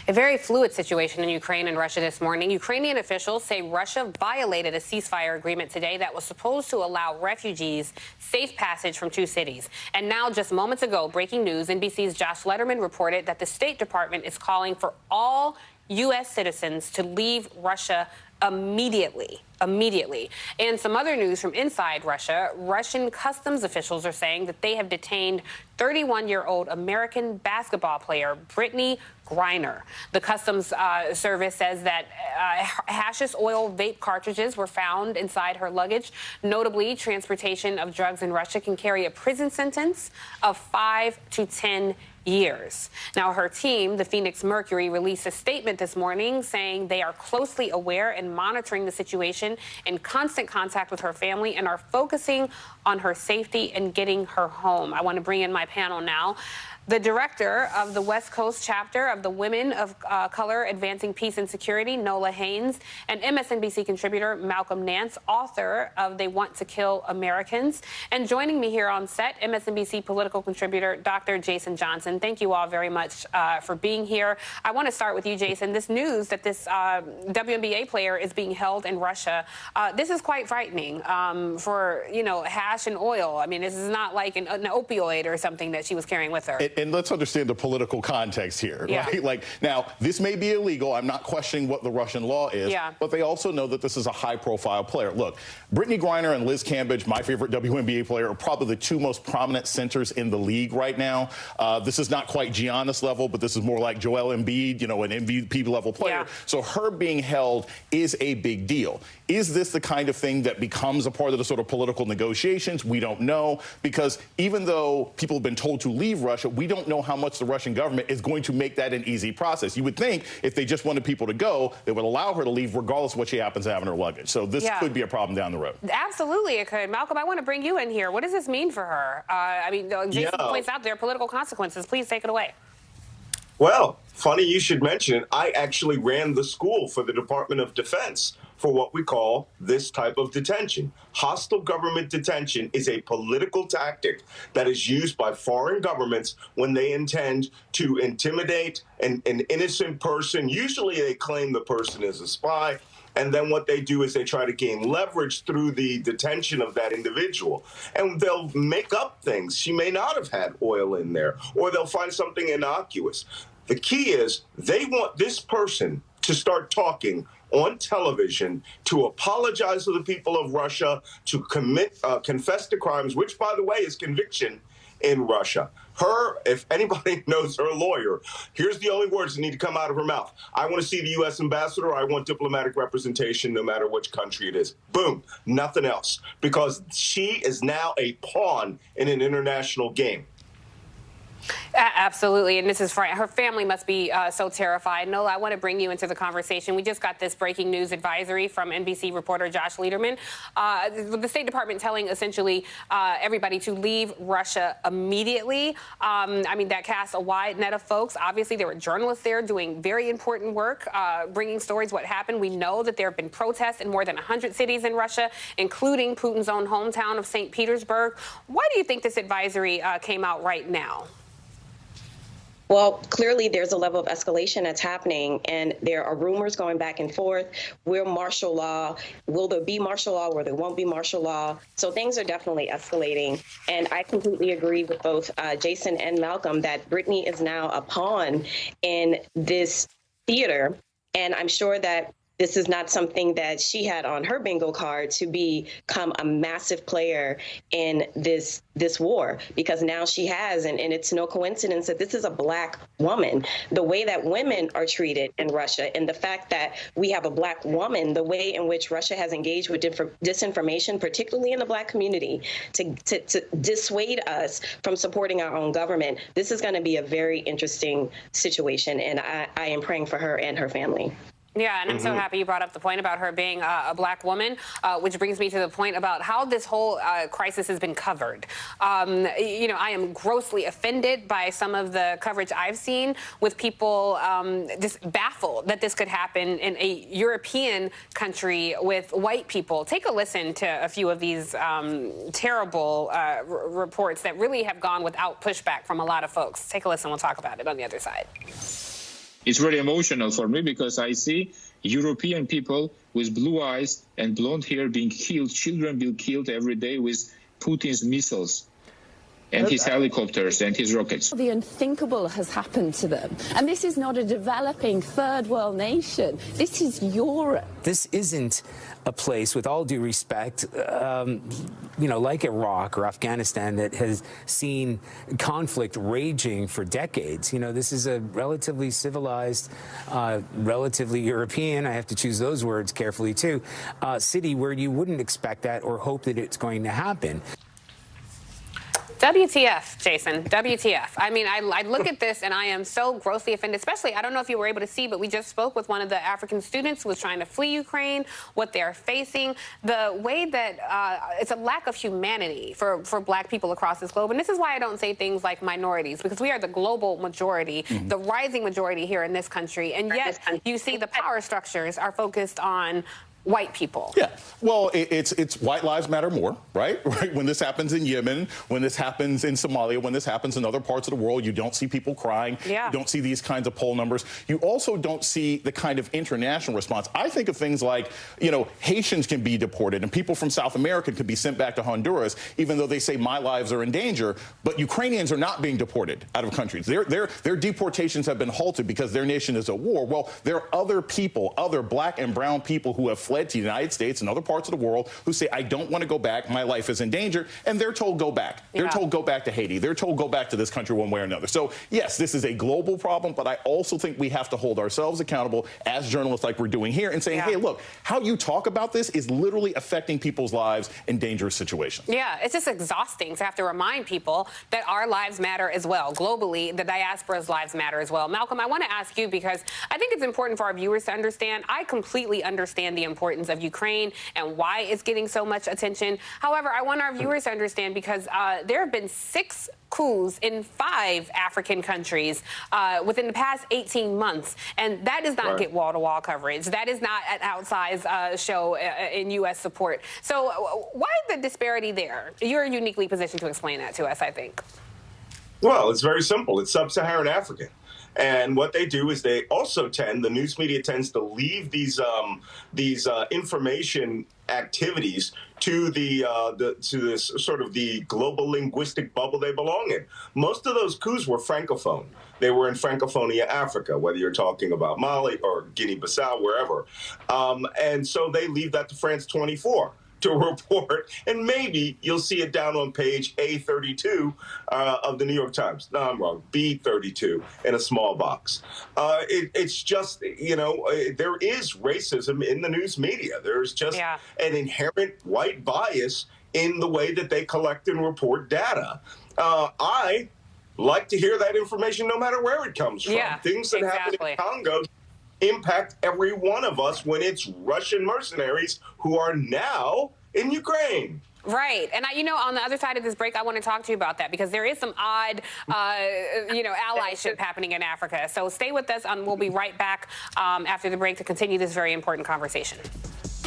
A very fluid situation in Ukraine and Russia this morning. Ukrainian officials say Russia violated a ceasefire agreement today that was supposed to allow refugees safe passage from two cities. And now, just moments ago, breaking news, NBC's Josh Letterman reported that the State Department is calling for all U.S. citizens to leave Russia immediately. And some other news from inside Russia. Russian customs officials are saying that they have detained 31-year-old American basketball player Brittney Griner. The Customs Service says that hashish oil vape cartridges were found inside her luggage. Notably, transportation of drugs in Russia can carry a prison sentence of 5 to 10 years. Now, her team, the Phoenix Mercury, released a statement this morning saying they are closely aware and monitoring the situation, in constant contact with her family, and are focusing on her safety and getting her home. I want to bring in my panel now. The director of the West Coast chapter of the Women of Color Advancing Peace and Security, Nola Haynes, and MSNBC contributor Malcolm Nance, author of They Want to Kill Americans. And joining me here on set, MSNBC political contributor Dr. Jason Johnson. Thank you all very much for being here. I want to start with you, Jason. This news that this WNBA player is being held in Russia, this is quite frightening for, hash and oil. I mean, this is not like an opioid or something that she was carrying with her. And let's understand the political context here, right? Like, now, this may be illegal. I'm not questioning what the Russian law is, but they also know that this is a high-profile player. Look, Brittney Griner and Liz Cambage, my favorite WNBA player, are probably the two most prominent centers in the league right now. This is not quite Giannis level, but this is more like Joel Embiid, an MVP-level player. So her being held is a big deal. Is this the kind of thing that becomes a part of the sort of political negotiations? We don't know, because even though people have been told to leave Russia, we don't know how much the Russian government is going to make that an easy process. You would think if they just wanted people to go, they would allow her to leave regardless of what she happens to have in her luggage. So this could be a problem down the road. Absolutely, it could. Malcolm, I want to bring you in here. What does this mean for her? I mean, Jason points out there are political consequences. Please take it away. Well, funny you should mention it. I actually ran the school for the Department of Defense for what we call this type of detention. Hostile government detention is a political tactic that is used by foreign governments when they intend to intimidate an innocent person. Usually they claim the person is a spy. And then what they do is they try to gain leverage through the detention of that individual. And they'll make up things. She may not have had oil in there, or they'll find something innocuous. The key is they want this person to start talking on television, to apologize to the people of Russia, to confess to crimes, which, by the way, is conviction in Russia. Her, if anybody knows her lawyer, here's the only words that need to come out of her mouth. I want to see the U.S. ambassador. I want diplomatic representation no matter which country it is. Boom. Nothing else. Because she is now a pawn in an international game. Absolutely, and this is her family must be so terrified. Nola, I want to bring you into the conversation. We just got this breaking news advisory from NBC reporter Josh Letterman. The State Department telling essentially everybody to leave Russia immediately. I mean, that casts a wide net of folks. Obviously, there were journalists there doing very important work, bringing stories what happened. We know that there have been protests in more than 100 cities in Russia, including Putin's own hometown of St. Petersburg. Why do you think this advisory came out right now? Well, clearly there's a level of escalation that's happening, and there are rumors going back and forth. Will martial law? Will there be martial law or there won't be martial law? So things are definitely escalating. And I completely agree with both Jason and Malcolm that Brittney is now a pawn in this theater. And I'm sure that this is not something that she had on her bingo card to become a massive player in this war, because now she has, and it's no coincidence that this is a Black woman. The way that women are treated in Russia, and the fact that we have a Black woman, the way in which Russia has engaged with disinformation, particularly in the Black community, to dissuade us from supporting our own government, this is going to be a very interesting situation, and I am praying for her and her family. Yeah, and I'm so happy you brought up the point about her being a Black woman, which brings me to the point about how this whole crisis has been covered. I am grossly offended by some of the coverage I've seen with people just baffled that this could happen in a European country with white people. Take a listen to a few of these terrible reports that really have gone without pushback from a lot of folks. Take a listen. We'll talk about it on the other side. It's very emotional for me because I see European people with blue eyes and blonde hair being killed, children being killed every day with Putin's missiles and his helicopters and his rockets. The unthinkable has happened to them. And this is not a developing third world nation. This is Europe. This isn't a place, with all due respect, like Iraq or Afghanistan, that has seen conflict raging for decades. This is a relatively civilized, relatively European, I have to choose those words carefully too, city where you wouldn't expect that or hope that it's going to happen. WTF, Jason, WTF. I mean, I look at this and I am so grossly offended, especially, I don't know if you were able to see, but we just spoke with one of the African students who was trying to flee Ukraine, what they're facing, the way that it's a lack of humanity for black people across this globe. And this is why I don't say things like minorities, because we are the global majority, the rising majority here in this country. And yet you see the power structures are focused on white people. Yeah. Well, it's white lives matter more, right? When this happens in Yemen, when this happens in Somalia, when this happens in other parts of the world, you don't see people crying. Yeah. You don't see these kinds of poll numbers. You also don't see the kind of international response. I think of things like, Haitians can be deported and people from South America can be sent back to Honduras, even though they say my lives are in danger. But Ukrainians are not being deported out of countries. Their deportations have been halted because their nation is at war. Well, there are other people, other black and brown people who have fled to the United States and other parts of the world who say, I don't want to go back, my life is in danger, and they're told go back. They're told go back to Haiti. They're told go back to this country one way or another. So, yes, this is a global problem, but I also think we have to hold ourselves accountable as journalists like we're doing here and saying, hey, look, how you talk about this is literally affecting people's lives in dangerous situations. Yeah, it's just exhausting to have to remind people that our lives matter as well. Globally, the diaspora's lives matter as well. Malcolm, I want to ask you, because I think it's important for our viewers to understand. I completely understand the importance of Ukraine and why it's getting so much attention. However, I want our viewers to understand, because there have been 6 coups in 5 African countries within the past 18 months. And that does not get wall-to-wall coverage. That is not an outsized show in U.S. support. So why the disparity there? You're uniquely positioned to explain that to us, I think. Well, it's very simple. It's sub-Saharan African. And what they do is they also the news media tends to leave these information activities to to this sort of the global linguistic bubble they belong in. Most of those coups were Francophone. They were in Francophonia Africa, whether you're talking about Mali or Guinea-Bissau, wherever. And so they leave that to France 24. To report, and maybe you'll see it down on page A32 of the New York Times. No, I'm wrong. B32 in a small box. It's just, there is racism in the news media. There's just an inherent white bias in the way that they collect and report data. I like to hear that information no matter where it comes from. Yeah, things that happen in Congo impact every one of us when it's Russian mercenaries who are now in Ukraine. Right. And, on the other side of this break, I want to talk to you about that, because there is some odd, allyship happening in Africa. So stay with us, and we'll be right back after the break to continue this very important conversation.